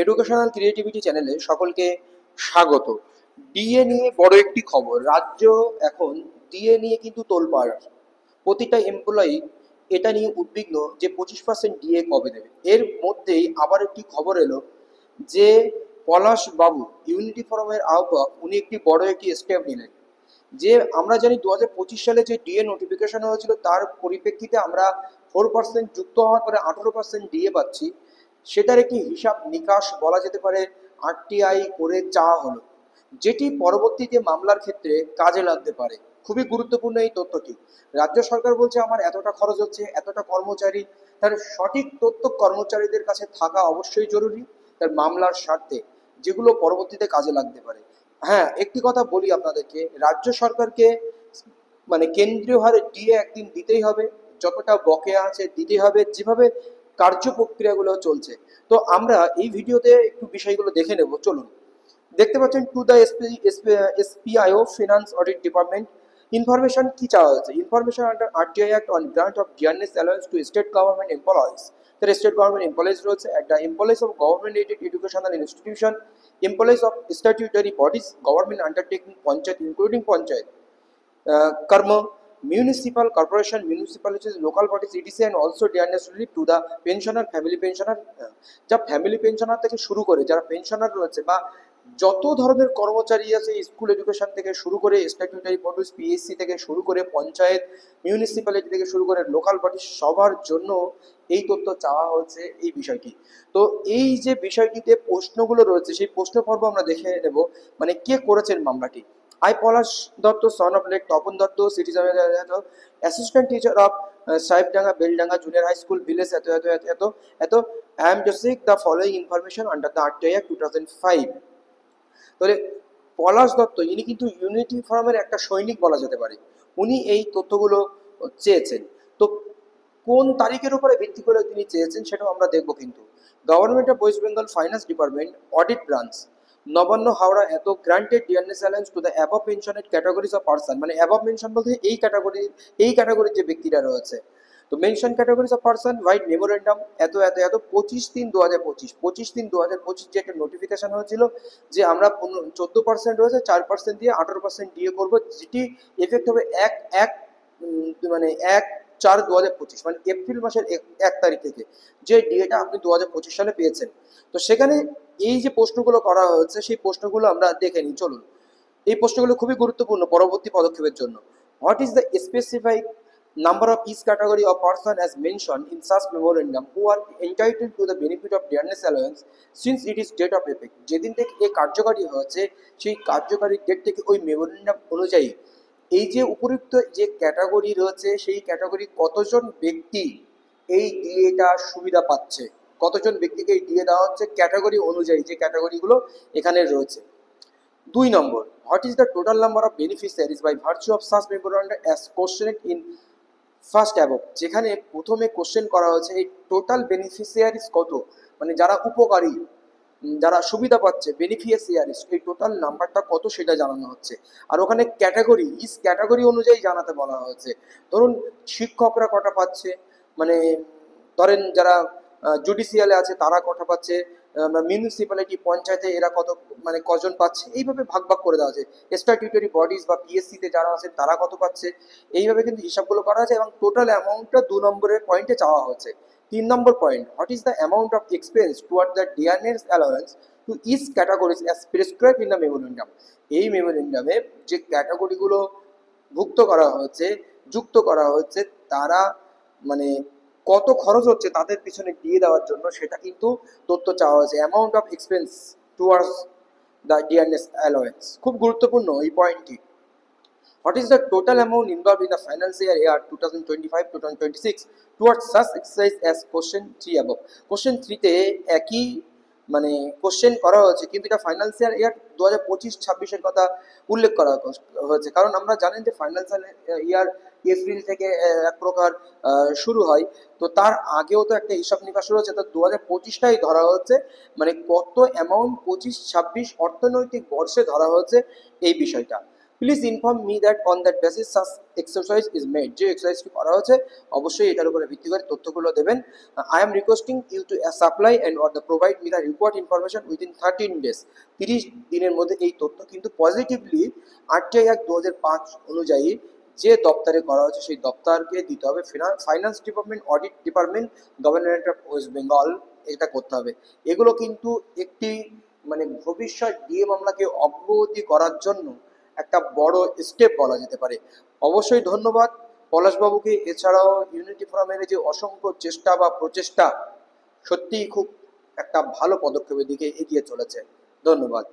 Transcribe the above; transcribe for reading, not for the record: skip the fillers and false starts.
Educational creativity চ্যানেলে সকলকে স্বাগত। ডিএ নিয়ে বড় একটি খবর, রাজ্য এখন ডিএ নিয়ে কিন্তু তোলপাড়। প্রতিটা এমপ্লয়ি এটা নিয়ে উদ্বিগ্ন যে 25% ডিএ কবে দেবে। এর মধ্যেই আবার একটি খবর এলো যে পলাশ বাবু ইউনিটি ফোরামের আহ্বায়ক, উনি একটি বড় একটি স্টেপ নিলেন। যে আমরা জানি 2025 সালে যে ডিএ নোটিফিকেশন হয়েছিল তার পরিপ্রেক্ষিতে আমরা 4% যুক্ত হওয়ার পরে 18% ডিএ পাচ্ছি। সেটার একটি হিসাব নিকাশ বলা যেতে পারে আরটিআই করে চাওয়া হলো, যেটি পরবর্তীতে মামলার ক্ষেত্রে কাজে লাগতে পারে। খুবই গুরুত্বপূর্ণ এই তথ্যটি। রাজ্য সরকার বলছে আমার এতটা খরচ হচ্ছে, এতটা কর্মচারী, তার সঠিক তথ্য কর্মচারীদের কাছে থাকা অবশ্যই জরুরি তার মামলার স্বার্থে, যেগুলো পরবর্তীতে কাজে লাগতে পারে। হ্যাঁ, একটি কথা বলি আপনাদেরকে, রাজ্য সরকারকে মানে কেন্দ্রীয় হারে ডিএ একদিন দিতেই হবে, যতটা বকেয়া আছে দিতেই হবে, যেভাবে কার্য প্রক্রিয়াগুলো চলছে। তো আমরা এই ভিডিওতে একটু বিষয়গুলো দেখে নেব, চলুন। দেখতে পাচ্ছেন to the SPIO finance audit department information কি চাওয়া হয়েছে। Information under RTI act on grant of dearness allowance to state government employees. তার স্টেট গভর্নমেন্ট এমপ্লয়িজ রয়েছে, একটা employees of government aided educational institution, employees of statutory bodies, government undertaking, panchayat including panchayat कर्म, municipal corporation, municipalities, local bodies, etc. and also dear necessarily to the pensioner, family pensioner, যা family pensioner থেকে শুরু করে যারা pensioner রয়েছে বা যত ধরনের কর্মচারী আছে, স্কুল এডুকেশন থেকে শুরু করে স্ট্যাটিউটারি বডিজ, পিএসসি থেকে শুরু করে পঞ্চায়েত, মিউনিসিপ্যালিটি থেকে শুরু করে লোকাল বডি, সবার জন্য এই তথ্য চাওয়া হচ্ছে এই বিষয়টি। তো এই যে বিষয়টিতে প্রশ্নগুলো রয়েছে সেই প্রশ্ন পর্ব আমরা দেখে নেব, মানে কে করেছেন মামলাটি। I, Polash Dotto, son of late Topon Dotto, citizen, assistant teacher of Saibdanga, Beldanga Junior High School, village, eto. I am to seek the following information under the RTI Act 2005. তাহলে পলাশ দত্ত ইনি কিন্তু ইউনিটি ফোরামের একটা সৈনিক বলা যেতে পারে। উনি এই তথ্যগুলো চেয়েছেন। তো কোন তারিখের উপরে ভিত্তি করে তিনি চেয়েছেন সেটাও আমরা দেখব। কিন্তু government of West Bengal finance department audit branch Nabanna Howrah at granted dearness allowance to the above mentioned categories of person, মানে অ্যাবভ মেনশন বলতে এই ক্যাটাগরির যে ব্যক্তিরা রয়েছে। তো mention categories of person vide memorandum at 25/3/2025, 25/3/2025 যে একটা নোটিফিকেশন হয়েছিল যে আমরা 14% রয়েছে 4% দিয়ে 18% ডিএ করবো, যেটি এফেক্ট হবে মানে 1/4/2025, মানে এপ্রিল মাসের 1 তারিখ থেকে, যে ডিএটা আপনি 2025 সালে পেয়েছেন। তো সেখানে এই যে প্রশ্নগুলো করা হয়েছে সেই প্রশ্নগুলো আমরা দেখে নিই, চলুন। এই প্রশ্নগুলো খুবই গুরুত্বপূর্ণ পরবর্তী পদক্ষেপের জন্য। What is the specified number of each category of person as mentioned in such memorandum who are entitled to the benefit of dearness allowance since it is date of effect, যেদিন থেকে এই কার্যকারী হয়েছে সেই কার্যকারী ডেট থেকে ওই memorandum অনুযায়ী এই যে উপযুক্ত যে ক্যাটাগরি রয়েছে সেই ক্যাটাগরি কতজন ব্যক্তি এই ডিএটা সুবিধা পাচ্ছে, কতজন ব্যক্তিকে এই ডিএ দেওয়া হচ্ছে ক্যাটাগরি অনুযায়ী, যে ক্যাটাগরিগুলো এখানে রয়েছে। 2 নম্বর, what is the total number of beneficiaries by virtue of such memorandum as questioned in first above, যেখানে প্রথমে কোশ্চেন করা হয়েছে এই টোটাল বেনিফিশিয়ারিজ কত, মানে যারা উপকারী, যারা সুবিধা পাচ্ছে বেনিফিশিয়ারিজ, এই টোটাল নাম্বারটা কত সেটা জানানো হচ্ছে। আর ওখানে ক্যাটাগরি ক্যাটাগরি অনুযায়ী জানাতে বলা হয়েছে। ধরুন শিক্ষকরা কটা পাচ্ছে, মানে ধরেন যারা জুডিশিয়ালে আছে তারা কটা পাচ্ছে, মিউনিসিপ্যালিটি পঞ্চায়েতে এরা কত, মানে কজন পাচ্ছে, এইভাবে ভাগ ভাগ করে দেওয়া আছে। স্ট্যাটিউটরি বডিজ বা পিএসসিতে যারা আছেন তারা কত পাচ্ছে, এইভাবে কিন্তু হিসাবগুলো করা আছে এবং টোটাল অ্যামাউন্টটা 2 নম্বরের পয়েন্টে চাওয়া হচ্ছে। 3 নম্বর point, what is the amount of expense toward the dearness allowance to each categories as prescribed in the memorandum. এই মেমোরেন্ডামে যে ক্যাটাগরিগুলো ভুক্ত করা হয়েছে, যুক্ত করা হচ্ছে, তারা মানে কত খরচ হচ্ছে তাদের পিছনে দিয়ে দেওয়ার জন্য সেটা কিন্তু তথ্য চাওয়া হয়েছে। Amount of expense towards the dearness allowance, খুব গুরুত্বপূর্ণ এই পয়েন্টটি। What is the total amount involve in the financial year 2025-2026 towards such exercise as question 3 above. Question 3-তে একই মানে কোশ্চেন করা হয়েছে, কিন্তু এটা ফাইন্যান্সিয়াল ইয়ার 2025-26-এর কথা উল্লেখ করা হয়েছে। কারণ আমরা জানেন যে ফাইন্যান্সিয়াল ইয়ার এপ্রিল থেকে এক প্রকার শুরু হয়, তো তার আগেও তো একটা হিসাব নিকাশ রয়েছে। তো 2025টাই ধরা হচ্ছে, মানে কত অ্যামাউন্ট 25-26 অর্থনৈতিক বর্ষে ধরা হয়েছে এই বিষয়টা। Please inform me that on that basis such exercise is made. যে এক্সারসাইজটি করা হয়েছে অবশ্যই এটার উপরে ভিত্তি করে তথ্যগুলো দেবেন। I am requesting you to supply and or the provide me the required information within 13 days। 30 দিনের মধ্যে এই তথ্য কিন্তু পজিটিভলি 8/1/2005 অনুযায়ী যে দপ্তরে করা হয়েছে সেই দপ্তরকে দিতে হবে। Finance department, audit department, government of West Bengal, এটা করতে হবে। এগুলো কিন্তু একটি মানে ভবিষ্যৎ ডিএ মামলাকে অগ্রগতি করার জন্য একটা বড় স্টেপ বলা যেতে পারে। অবশ্যই ধন্যবাদ পলাশবাবুকে। এছাড়াও ইউনিটি ফোরামের যে অসংখ্য চেষ্টা বা প্রচেষ্টা সত্যিই খুব একটা ভালো পদক্ষেপের দিকে এগিয়ে চলেছে। ধন্যবাদ।